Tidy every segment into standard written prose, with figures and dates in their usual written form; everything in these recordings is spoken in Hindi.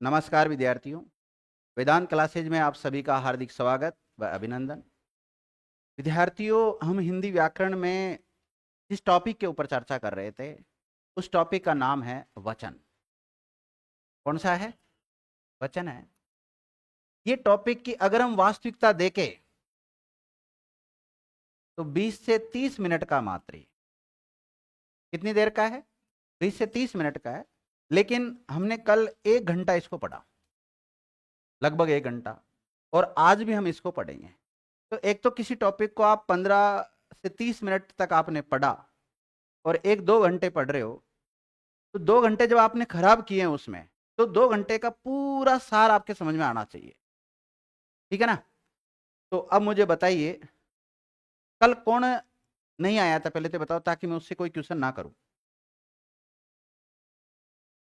नमस्कार विद्यार्थियों, वेदांत क्लासेज में आप सभी का हार्दिक स्वागत व अभिनंदन। विद्यार्थियों, हम हिंदी व्याकरण में जिस टॉपिक के ऊपर चर्चा कर रहे थे, उस टॉपिक का नाम है वचन। कौन सा है? वचन है। ये टॉपिक की अगर हम वास्तविकता देखें तो 20 से 30 मिनट का मात्र ही। कितनी देर का है? 20 से 30 मिनट का है, लेकिन हमने कल 1 घंटा इसको पढ़ा, लगभग 1 घंटा, और आज भी हम इसको पढ़ेंगे। तो एक तो किसी टॉपिक को आप 15 से 30 मिनट तक आपने पढ़ा और 1-2 घंटे पढ़ रहे हो, तो 2 घंटे जब आपने खराब किए हैं उसमें, तो 2 घंटे का पूरा सार आपके समझ में आना चाहिए। ठीक है ना? तो अब मुझे बताइए, कल कौन नहीं आया था पहले तो बताओ, ताकि मैं उससे कोई क्वेश्चन ना करूं।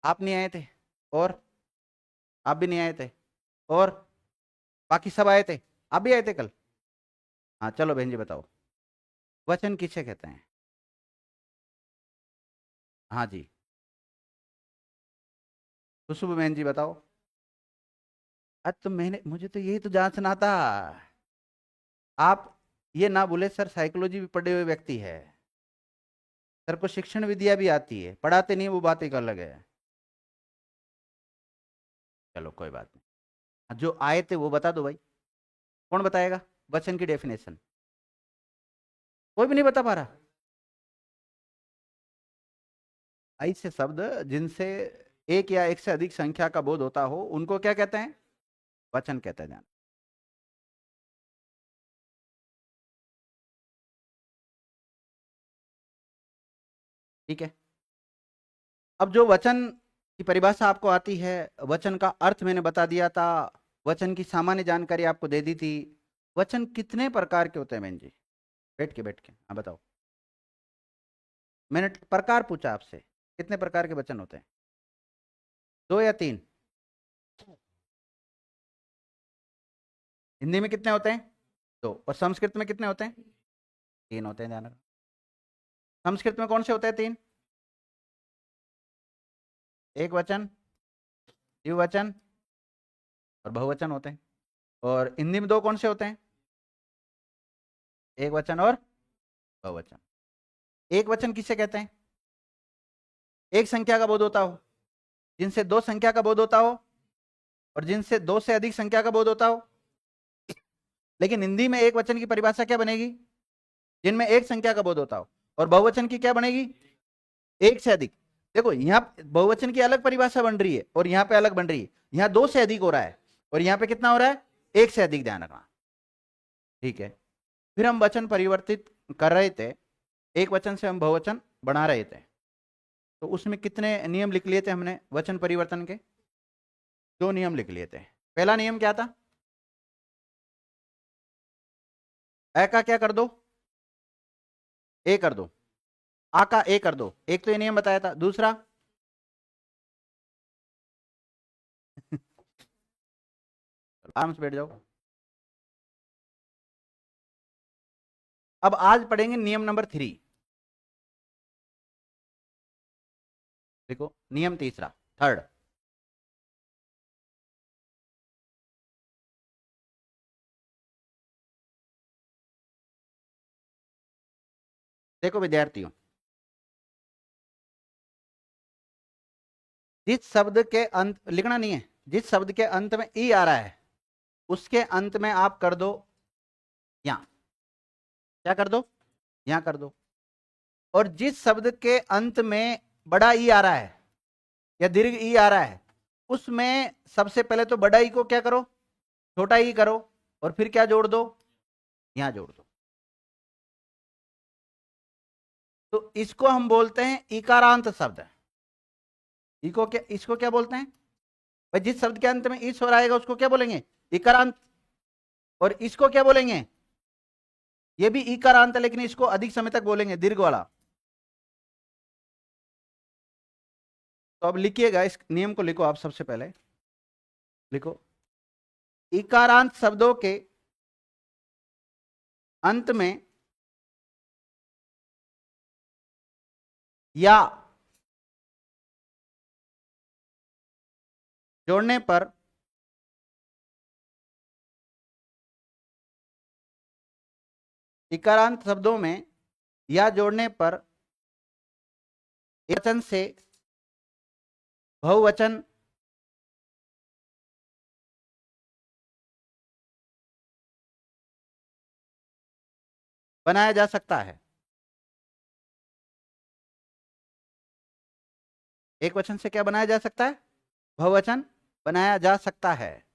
आप नहीं आए थे, और आप भी नहीं आए थे, और बाकी सब आए थे। आप भी आए थे कल? हाँ, चलो बहन जी बताओ, वचन किसे कहते हैं? हाँ जी, खुशबू बहन जी बताओ। तो मैंने मुझे तो यही तो जांचना था। आप ये ना बोले सर साइकोलॉजी भी पढ़े हुए व्यक्ति है, सर को शिक्षण विद्या भी आती है, पढ़ाते नहीं वो बात एक अलग है। चलो कोई बात नहीं, जो आए थे वो बता दो भाई। कौन बताएगा वचन की डेफिनेशन? कोई भी नहीं बता पा रहा। ऐसे शब्द जिनसे एक या एक से अधिक संख्या का बोध होता हो, उनको क्या कहते हैं? वचन कहते हैं। जान, ठीक है। अब जो वचन की परिभाषा आपको आती है, वचन का अर्थ मैंने बता दिया था, वचन की सामान्य जानकारी आपको दे दी थी। वचन कितने प्रकार के होते हैं बहन जी? बैठ के हाँ बताओ। मैंने प्रकार पूछा आपसे, कितने प्रकार के वचन होते हैं? 2 या 3? हिंदी में कितने होते हैं? 2। और संस्कृत में कितने होते हैं? 3 होते हैं। ध्यान रखना, संस्कृत में कौन से होते हैं 3? एक वचन, द्विवचन और बहुवचन होते हैं। और हिंदी में 2 कौन से होते हैं? एक वचन और बहुवचन। एक वचन किसे कहते हैं? एक संख्या का बोध होता हो, जिनसे 2 संख्या का बोध होता हो, और जिनसे 2 से अधिक संख्या का बोध होता हो। लेकिन हिंदी में एक वचन की परिभाषा क्या बनेगी? जिनमें एक संख्या का बोध होता हो। और बहुवचन की क्या बनेगी? एक से अधिक। देखो, यहाँ बहुवचन की अलग परिभाषा बन रही है और यहाँ पे अलग बन रही है। यहाँ 2 से अधिक हो रहा है और यहाँ पे कितना हो रहा है? 1 से अधिक। ध्यान रखना, ठीक है। फिर हम वचन परिवर्तित कर रहे थे, एक वचन से हम बहुवचन बना रहे थे, तो उसमें कितने नियम लिख लिए थे हमने वचन परिवर्तन के? 2 नियम लिख लिए थे। पहला नियम क्या था? ए का क्या कर दो? ए कर दो। आ का ए कर दो। एक तो ये नियम बताया था। दूसरा आराम से बैठ जाओ। अब आज पढ़ेंगे नियम नंबर 3। देखो, नियम तीसरा, थर्ड। देखो विद्यार्थियों, जिस शब्द के अंत, लिखना नहीं है, जिस शब्द के अंत में ई आ रहा है, उसके अंत में आप कर दो यहां। क्या कर दो? यहां कर दो। और जिस शब्द के अंत में बड़ा ई आ रहा है या दीर्घ ई आ रहा है, उसमें सबसे पहले तो बड़ा ई को क्या करो? छोटा ई करो, और फिर क्या जोड़ दो? यहां जोड़ दो। तो इसको हम बोलते हैं इकारांत शब्द। इसको क्या बोलते हैं भाई? जिस शब्द के अंत में इस हो रहेगा उसको क्या बोलेंगे? इकारांत। और इसको क्या बोलेंगे? ये भी इकारांत है, लेकिन इसको अधिक समय तक बोलेंगे दीर्घ वाला। तो अब लिखिएगा, इस नियम को लिखो आप। सबसे पहले लिखो, इकारांत शब्दों के अंत में या जोड़ने पर इकारांत शब्दों में या जोड़ने पर वचन से बहुवचन बनाया जा सकता है। एक वचन से क्या बनाया जा सकता है? बहुवचन बनाया जा सकता है।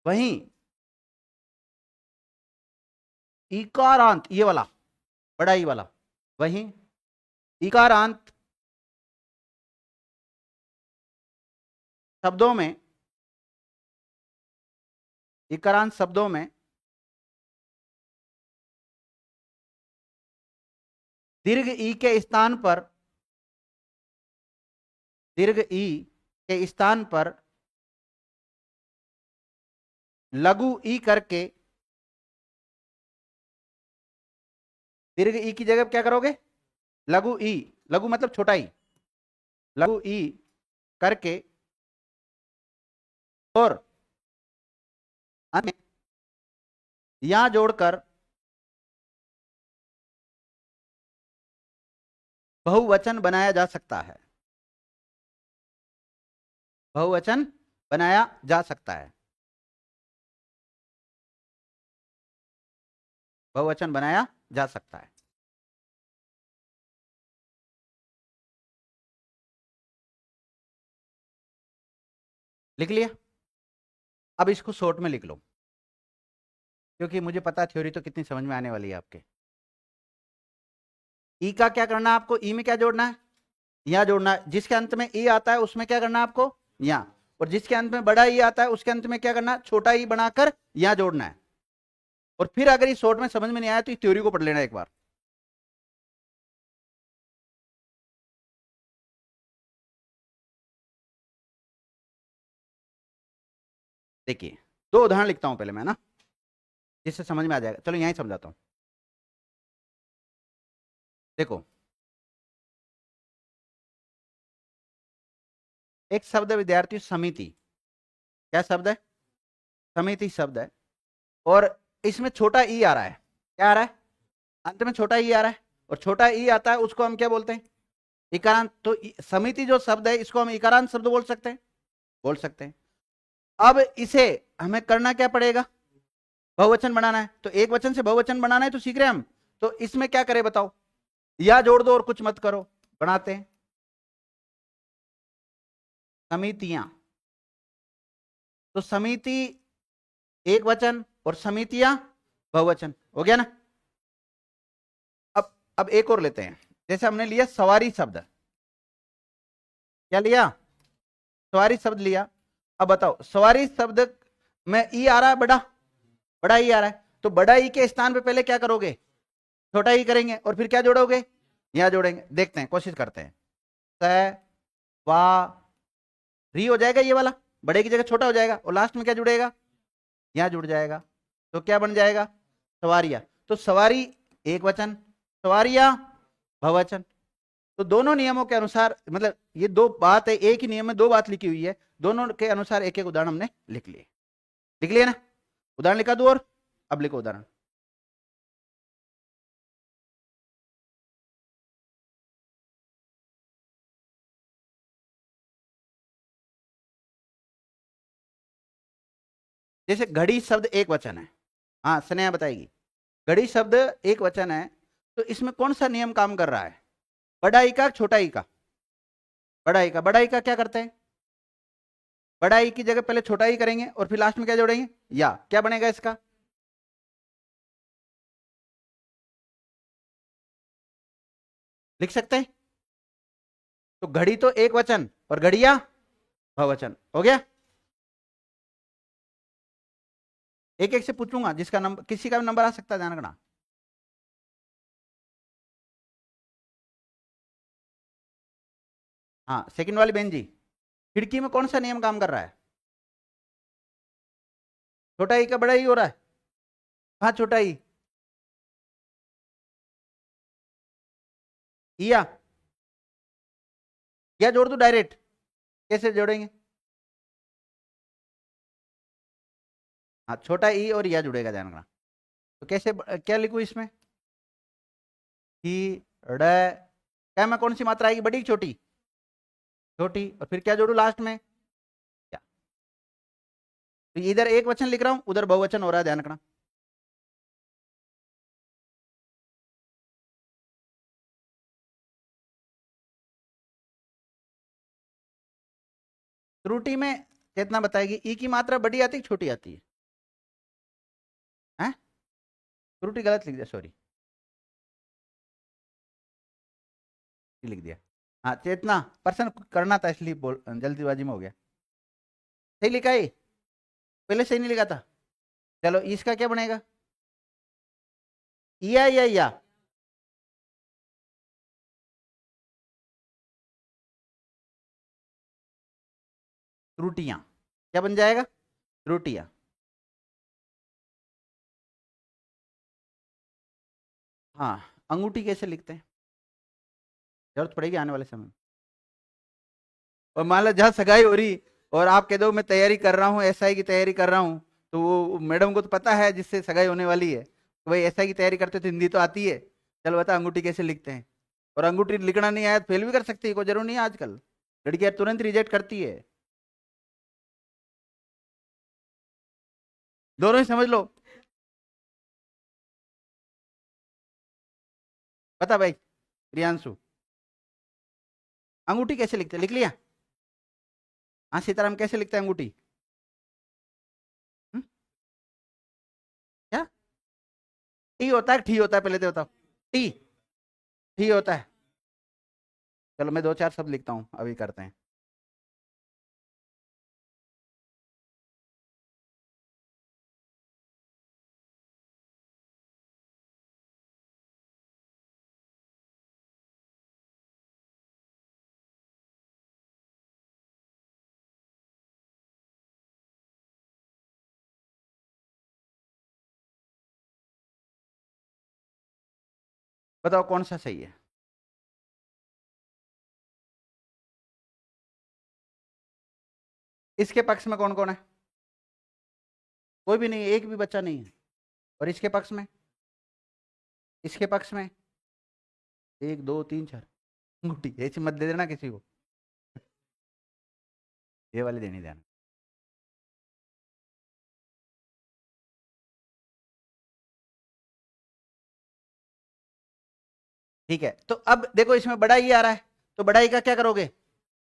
वहीं इकारांत, ये वाला बड़ा ई वाला, वहीं इकारांत शब्दों में, इकारांत शब्दों में दीर्घ ई के स्थान पर, दीर्घ ई के स्थान पर लघु ई करके, दीर्घ ई की जगह क्या करोगे? लघु ई, लघु मतलब छोटा ई, लघु ई करके और यहां जोड़कर बहुवचन बनाया जा सकता है। बहुवचन बनाया जा सकता है। बहुवचन बनाया जा सकता है। लिख लिया? अब इसको शॉर्ट में लिख लो, क्योंकि मुझे पता है थ्योरी तो कितनी समझ में आने वाली है आपके। ई का क्या करना है आपको? ई में क्या जोड़ना है? यहां जोड़ना है। जिसके अंत में ई आता है उसमें क्या करना है आपको? यहां। और जिसके अंत में बड़ा ई आता है उसके अंत में क्या करना है? छोटा ई बनाकर यहां जोड़ना है। और फिर अगर ये शॉर्ट में समझ में नहीं आया तो इस थ्योरी को पढ़ लेना एक बार। देखिए, दो उदाहरण लिखता हूं पहले मैं ना, जिससे समझ में आ जाएगा। चलो यहीं समझाता हूं। देखो, एक शब्द है विद्यार्थी, समिति। क्या शब्द है? समिति शब्द है। और इसमें छोटा ई आ रहा है। क्या आ रहा है? अंत में छोटा ई आ रहा है। और छोटा ई आता है उसको हम क्या बोलते हैं? इकारांत। तो समिति जो शब्द है इसको हम इकारांत शब्द बोल सकते हैं, बोल सकते हैं। अब इसे हमें करना क्या पड़ेगा? बहुवचन बनाना है। तो एक वचन से बहुवचन बनाना है तो सीख रहे हैं हम। तो इसमें क्या करें बताओ? या जोड़ दो और कुछ मत करो। बनाते हैं समितियां। तो समिति एक वचन और समितियां बहुवचन, हो गया ना? अब एक और लेते हैं। जैसे हमने लिया सवारी शब्द। क्या लिया? सवारी शब्द लिया। अब बताओ, सवारी शब्द में ई आ रहा है, बड़ा बड़ा ई आ रहा है। तो बड़ा ई के स्थान पे पहले क्या करोगे? छोटा ई करेंगे और फिर क्या जोड़ोगे? यहां जोड़ेंगे। देखते हैं, कोशिश करते हैं। स वा री हो जाएगा ये वाला, बड़े की जगह छोटा हो जाएगा और लास्ट में क्या जुड़ेगा? यहां जुड़ जाएगा। तो क्या बन जाएगा? सवारियां। तो सवारी एक वचन, सवारियां बहुवचन। तो दोनों नियमों के अनुसार, मतलब ये दो बात है, एक ही नियम में दो बात लिखी हुई है, दोनों के अनुसार एक एक उदाहरण हमने लिख लिए। लिख लिया ना? उदाहरण लिखा दो और अब लिखो उदाहरण। जैसे घड़ी शब्द एक वचन है। हाँ, स्नेहा बताएगी। घड़ी शब्द एक वचन है, तो इसमें कौन सा नियम काम कर रहा है? बड़ा ई का छोटा ई का? बड़ा ई का। बड़ा ई का क्या करते हैं? बड़ा ई की जगह पहले छोटा ई करेंगे और फिर लास्ट में क्या जोड़ेंगे? या। क्या बनेगा इसका? लिख सकते हैं। तो घड़ी तो एक वचन और घड़िया बहुवचन, हो गया? एक एक से पूछूंगा, जिसका नंबर, किसी का भी नंबर आ सकता है, ध्यान रखना। हाँ, सेकंड वाली बहन जी, खिड़की में कौन सा नियम काम कर रहा है? छोटा ई का बड़ा ई हो रहा है? हाँ, छोटा ई। या जोड़ दो डायरेक्ट? कैसे जोड़ेंगे? हाँ, छोटा ई और या जुड़ेगा, ध्यान रखना। तो कैसे क्या लिखूं इसमें? ही ड क्या में कौन सी मात्रा आएगी, बड़ी छोटी? छोटी। और फिर क्या जोड़ू लास्ट में? क्या? तो इधर एक वचन लिख रहा हूं, उधर बहुवचन हो रहा है, ध्यान रखना। त्रुटि में कितना बताएगी? ई की मात्रा बड़ी आती है छोटी आती है? हैं? त्रुटि गलत लिख दिया, सॉरी, लिख दिया। हाँ, चेतना पर्सन करना था इसलिए बोल जल्दीबाजी में हो गया। सही लिखा है? पहले सही नहीं लिखा था? चलो इसका क्या बनेगा? या त्रुटियां। क्या बन जाएगा? त्रुटियां। हाँ, अंगूठी कैसे लिखते हैं? जरूरत पड़ेगी आने वाले समय में। और मान लो जहाँ सगाई हो रही और आप कह दो मैं तैयारी कर रहा हूँ, एसआई की तैयारी कर रहा हूँ, तो वो मैडम को तो पता है जिससे सगाई होने वाली है, तो भाई एसआई की तैयारी करते तो हिंदी तो आती है। चल बता अंगूठी कैसे लिखते हैं? और अंगूठी लिखना नहीं आया तो फेल भी कर सकती है, कोई जरूर नहीं है, आजकल लड़कियां तुरंत रिजेक्ट करती है। दोनों ही समझ लो। बता भाई प्रियांशु, अंगूठी कैसे लिखते हैं? लिख लिया? हाँ सीताराम, कैसे लिखते हैं अंगूठी? हम्म? क्या? टी होता है ठी होता है, पहले तो बताओ। टी, ठी होता है। चलो मैं दो चार शब्द लिखता हूँ, अभी करते हैं। बताओ कौन सा सही है? इसके पक्ष में कौन कौन है? कोई भी नहीं है, एक भी बच्चा नहीं है। और इसके पक्ष में? इसके पक्ष में एक दो तीन चार। अंगूठी ऐसी मत दे देना किसी को, ये वाली देनी, ध्यान। ठीक है, तो अब देखो इसमें बड़ा ही आ रहा है, तो बड़ा ही का क्या करोगे?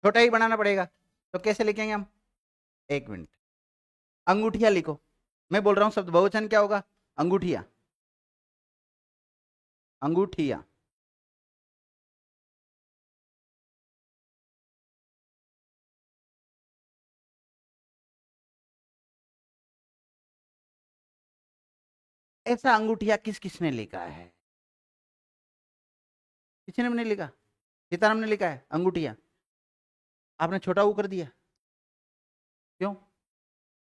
छोटा ही बनाना पड़ेगा। तो कैसे लिखेंगे हम? एक मिनट। अंगूठिया लिखो। मैं बोल रहा हूं शब्द बहुवचन क्या होगा? अंगूठिया। अंगूठिया। ऐसा अंगूठिया किस किसने लिखा है? किसी ने भी नहीं लिखा। सीताराम ने लिखा है अंगूठिया। आपने छोटा ऊ कर दिया, क्यों?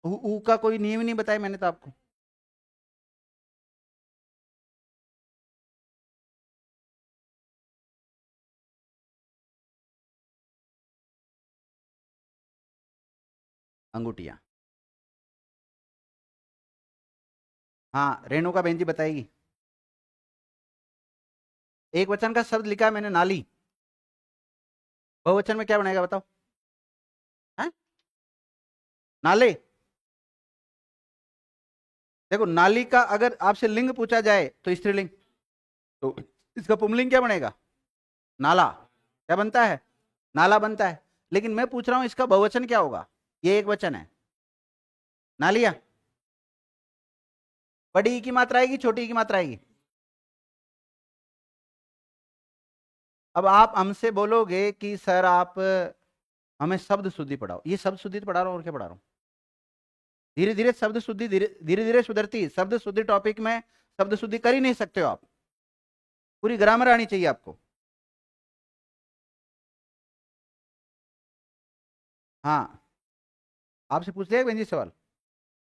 ऊ का कोई नियम ही नहीं बताया मैंने तो आपको। अंगूठिया। हाँ, रेणुका बहन जी बताएगी। एक वचन का शब्द लिखा है मैंने, नाली। बहुवचन में क्या बनेगा बताओ? है? नाले। देखो नाली का अगर आपसे लिंग पूछा जाए तो स्त्रीलिंग, तो इसका पुंलिंग क्या बनेगा? नाला। क्या बनता है? नाला बनता है। लेकिन मैं पूछ रहा हूं इसका बहुवचन क्या होगा? ये एक वचन है, नालिया। बड़ी ई की मात्रा आएगी, छोटी ई की मात्रा आएगी? अब आप हमसे बोलोगे कि सर आप हमें शब्द शुद्धि पढ़ाओ, ये शब्द शुद्धि तो पढ़ा रहा हूं, और क्या पढ़ा रहा हूं? धीरे धीरे शब्द शुद्धि, धीरे धीरे धीरे सुधरती। शब्द शुद्धि टॉपिक में शब्द शुद्धि कर ही नहीं सकते हो आप, पूरी ग्रामर आनी चाहिए आपको। हाँ, आपसे पूछ लिया बेंजी सवाल,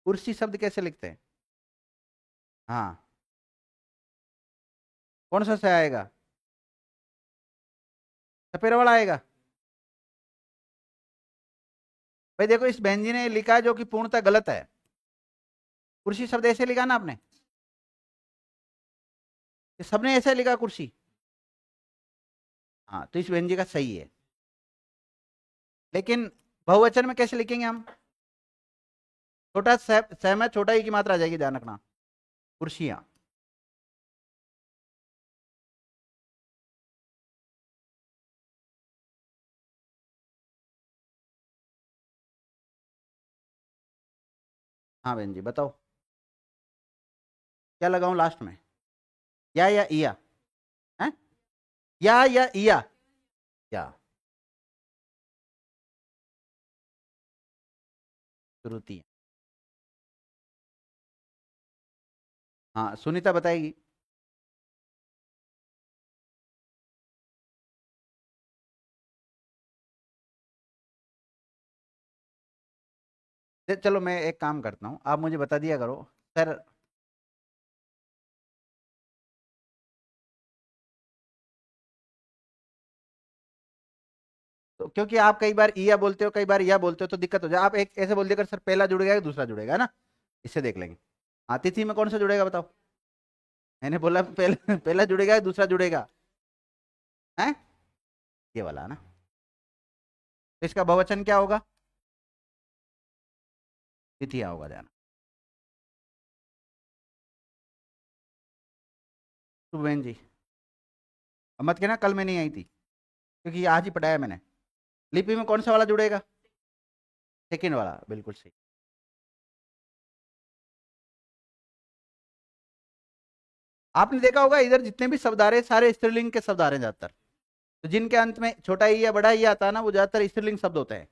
कुर्सी शब्द कैसे लिखते हैं? हाँ, कौन सा से आएगा? सपेरा वाला आएगा? भाई देखो इस बहन जी ने लिखा है जो कि पूर्णतः गलत है। कुर्सी शब्द ऐसे लिखा ना आपने, ये सबने ऐसे लिखा कुर्सी। हाँ तो इस बहन जी का सही है, लेकिन बहुवचन में कैसे लिखेंगे हम? छोटा सहमत छोटा ही की मात्रा आ जाएगी, ध्यान रखना। कुर्सियां। हाँ बहन जी बताओ, क्या लगाऊं लास्ट में? या इया? है? या इया? या श्रुति। हाँ सुनीता बताएगी। चलो मैं एक काम करता हूँ, आप मुझे बता दिया करो सर। तो क्योंकि आप कई बार ईया बोलते हो, कई बार या बोलते हो, तो दिक्कत हो जाए। आप एक ऐसे बोल दिया कर, सर पहला जुड़ेगा या दूसरा जुड़ेगा, है ना? इससे देख लेंगे। हाँ तिथि में कौन सा जुड़ेगा बताओ? मैंने बोला पहला पहला जुड़ेगा या दूसरा जुड़ेगा? है ये वाला, है ना? तो इसका बहुवचन क्या होगा? तिथिया होगा, ध्यान। शुभेन जी, अब मत कहना कल में नहीं आई थी, क्योंकि ये आज ही पढ़ाया मैंने। लिपि में कौन सा वाला जुड़ेगा? सेकेंड वाला, बिल्कुल सही। आपने देखा होगा इधर जितने भी शब्द आ रहे हैं सारे स्त्रीलिंग के शब्द आ रहे हैं ज्यादातर। तो जिनके अंत में छोटा ई या बड़ा ई आता है ना, वो ज्यादातर स्त्रीलिंग शब्द होते हैं।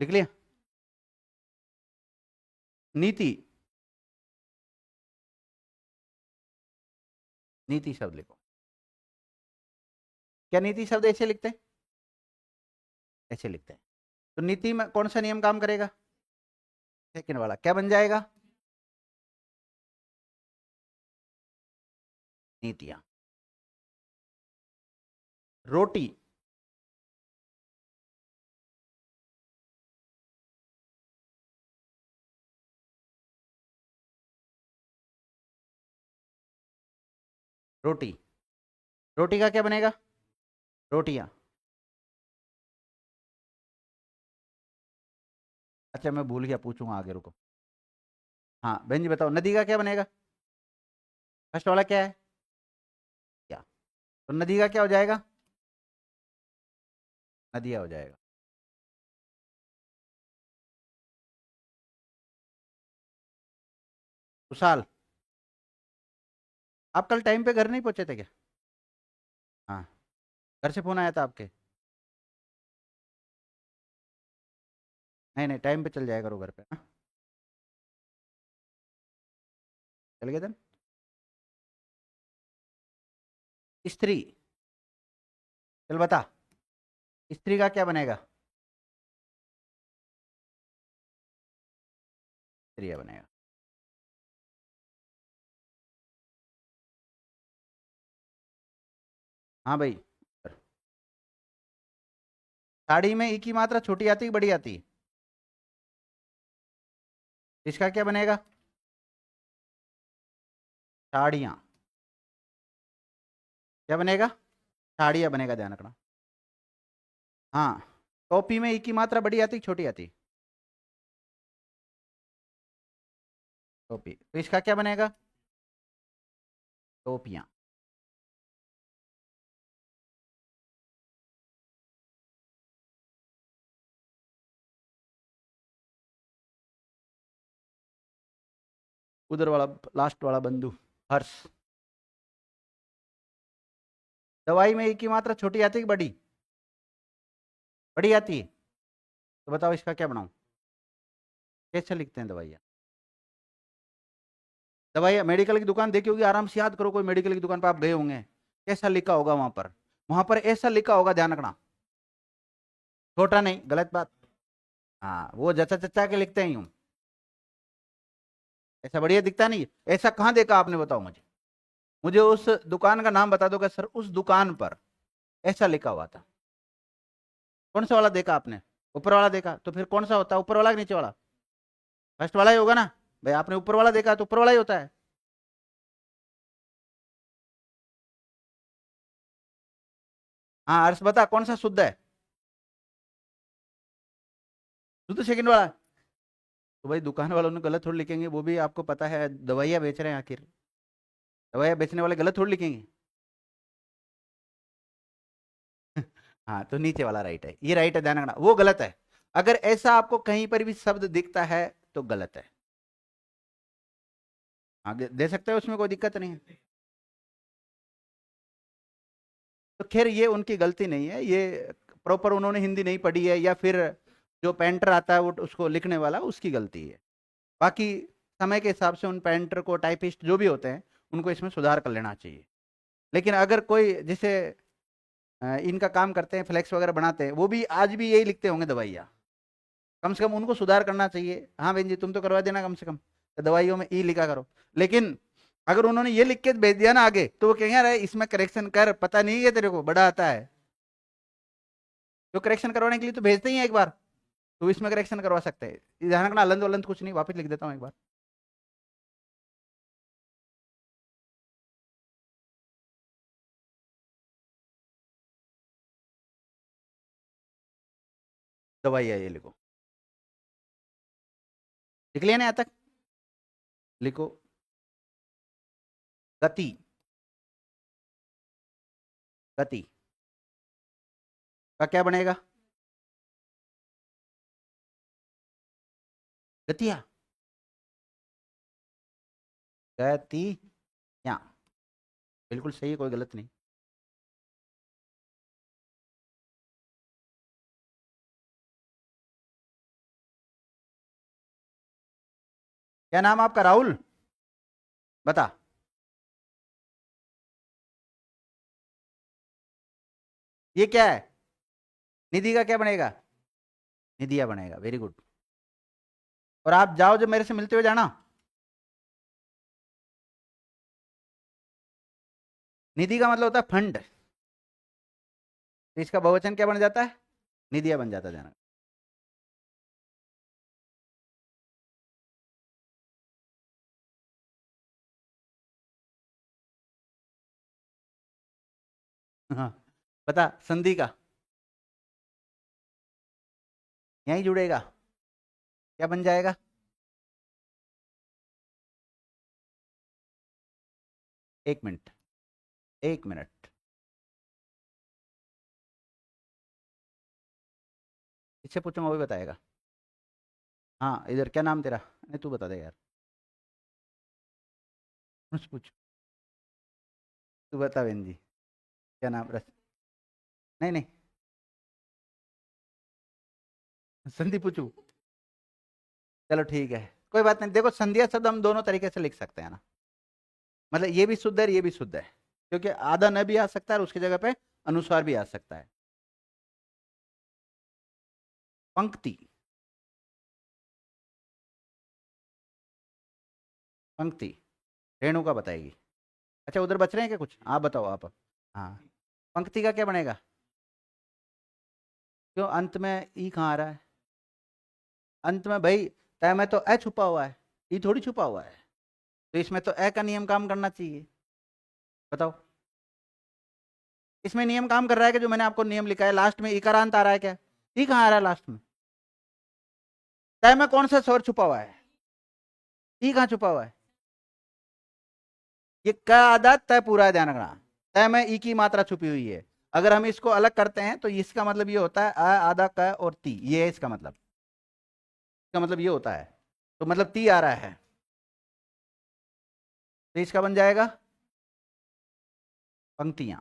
लिख लिया? नीति। नीति शब्द लिखो। क्या नीति शब्द ऐसे लिखते हैं? ऐसे लिखते हैं। तो नीति में कौन सा नियम काम करेगा? सेकंड वाला क्या बन जाएगा? नीतियां। रोटी। रोटी। रोटी का क्या बनेगा? रोटियां। अच्छा मैं भूल गया, पूछूंगा आगे, रुको। हाँ बहन जी बताओ, नदी का क्या बनेगा? फर्स्ट वाला क्या है? क्या? तो नदी का क्या हो जाएगा? नदिया हो जाएगा। कुशाल। आप कल टाइम पे घर नहीं पहुंचे थे क्या? हाँ, घर से फोन आया था आपके? नहीं नहीं, टाइम पे चल जाया करो घर पे, हाँ? चल गए दिन। स्त्री। चल बता, स्त्री का क्या बनेगा? स्त्रिया बनेगा। हाँ भाई। साड़ी में ई की मात्रा छोटी आती है बड़ी आती है? इसका क्या बनेगा? साड़ियाँ। क्या बनेगा? साड़ियाँ बनेगा, ध्यान रखना। हाँ। टोपी में ई की मात्रा बड़ी आती छोटी आती? टोपी, तो इसका क्या बनेगा? टोपियाँ। उधर वाला लास्ट वाला बंधु, हर्ष। दवाई में ई की मात्रा छोटी आती है कि बड़ी? बड़ी आती है। तो बताओ इसका क्या बनाऊं? कैसे लिखते हैं दवाइयाँ? दवाइयाँ मेडिकल की दुकान देखी होगी, आराम से याद करो, कोई मेडिकल की दुकान पर आप गए होंगे, कैसा लिखा होगा वहां पर? वहां पर ऐसा लिखा होगा, ध्यान रखना। छोटा नहीं, गलत बात। हाँ वो जचा चचा के लिखते हैं यूं। ऐसा बढ़िया दिखता नहीं, ऐसा कहाँ देखा आपने, बताओ मुझे। मुझे उस दुकान का नाम बता दो कि सर उस दुकान पर ऐसा लिखा हुआ था। कौन सा वाला देखा आपने? ऊपर वाला देखा, तो फिर कौन सा होता है, ऊपर वाला कि नीचे वाला? फर्स्ट वाला ही होगा ना भाई, आपने ऊपर वाला देखा तो ऊपर वाला ही होता है। हाँ अर्ष बता कौन सा शुद्ध है? शुद्ध सेकंड वाला। तो भाई दुकान वालों ने गलत थोड़ी लिखेंगे, वो भी आपको पता है दवाइयाँ बेच रहे हैं आखिर, दवाइयाँ बेचने वाले गलत थोड़ी लिखेंगे। हाँ तो नीचे वाला राइट है, ये राइट है, ध्यान रखना वो गलत है। अगर ऐसा आपको कहीं पर भी शब्द दिखता है तो गलत है। आगे दे सकते हो, उसमें कोई दिक्कत नहीं है। तो खैर ये उनकी गलती नहीं है, ये प्रॉपर उन्होंने हिंदी नहीं पढ़ी है, या फिर जो पेंटर आता है वो उसको लिखने वाला उसकी गलती है। बाकी समय के हिसाब से उन पेंटर को, टाइपिस्ट जो भी होते हैं, उनको इसमें सुधार कर लेना चाहिए। लेकिन अगर कोई जैसे इनका काम करते हैं, फ्लैक्स वगैरह बनाते हैं, वो भी आज भी यही लिखते होंगे दवाइयाँ। कम से कम उनको सुधार करना चाहिए, हाँ बहन जी तुम तो करवा देना कम से कम, तो दवाइयों में ई लिखा करो। लेकिन अगर उन्होंने ये लिख के भेज दिया ना आगे, तो वो कहेंगे अरे इसमें करेक्शन कर, पता नहीं है तेरे को, बड़ा आता है। जो करेक्शन करवाने के लिए तो भेजते ही हैं एक बार, तो इसमें करेक्शन करवा सकते हैं। ध्यान रखना, अलंत वलंत कुछ नहीं, वापस लिख देता हूँ एक बार। दवाइयाँ ये लिखो, लिख लिया ना यहाँ तक? लिखो गति, गति का क्या बनेगा? गतिया, गतिया, बिल्कुल सही है, कोई गलत नहीं। क्या नाम आपका? राहुल। बता। ये क्या है? निधि का क्या बनेगा? निधिया बनेगा, वेरी गुड। और आप जाओ जब मेरे से मिलते हुए जाना। निधि का मतलब होता है फंड, तो इसका बहुवचन क्या बन जाता है? निधिया बन जाता है, जाना। हाँ बता, संधि का यहीं जुड़ेगा, क्या बन जाएगा? एक मिनट, एक मिनट, इससे पूछूंगा वो भी बताएगा। हाँ इधर क्या नाम तेरा? नहीं तू बता दे यार, मुझसे पूछ। तू बता बहन जी, क्या नाम रस? नहीं नहीं, संधि पूछू? चलो ठीक है, कोई बात नहीं। देखो संध्या शब्द हम दोनों तरीके से लिख सकते हैं ना, मतलब ये भी शुद्ध है ये भी शुद्ध है, क्योंकि आधा न भी आ सकता है और उसकी जगह पे अनुस्वार भी आ सकता है। पंक्ति, पंक्ति रेणुका बताएगी। अच्छा उधर बच रहे हैं क्या कुछ? आप बताओ आप। हाँ, पंक्ति का क्या बनेगा? क्यों अंत में ई कहाँ आ रहा है? अंत में भाई तय में तो ए छुपा हुआ है, ई थोड़ी छुपा हुआ है, तो इसमें तो ए का नियम काम करना चाहिए। बताओ, इसमें नियम काम कर रहा है कि जो मैंने आपको नियम लिखा है, लास्ट में इकारांत आ रहा है क्या? ई कहाँ आ रहा है लास्ट में? तय में कौन सा स्वर छुपा हुआ है? ई कहाँ छुपा हुआ है? ये क आधा तय पूरा है, ध्यान रखना। तय में ई की मात्रा छुपी हुई है। अगर हम इसको अलग करते हैं तो इसका मतलब ये होता है अ आधा क और ती, ये है इसका मतलब। इसका मतलब ये होता है, तो मतलब ती आ रहा है, तो इसका बन जाएगा पंक्तियां।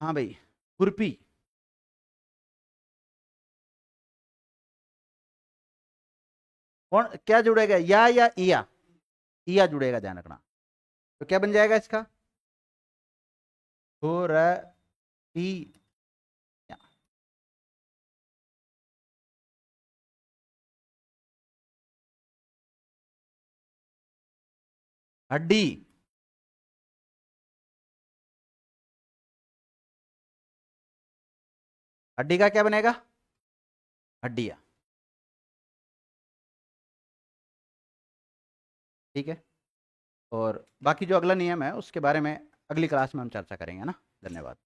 हाँ भाई, खुरपी। कौन क्या जुड़ेगा, या इया? इया जुड़ेगा, ध्यान रखना। तो क्या बन जाएगा इसका? खुरपी। हड्डी, हड्डी का क्या बनेगा? हड्डियां। ठीक है। और बाकी जो अगला नियम है उसके बारे में अगली क्लास में हम चर्चा करेंगे ना। धन्यवाद।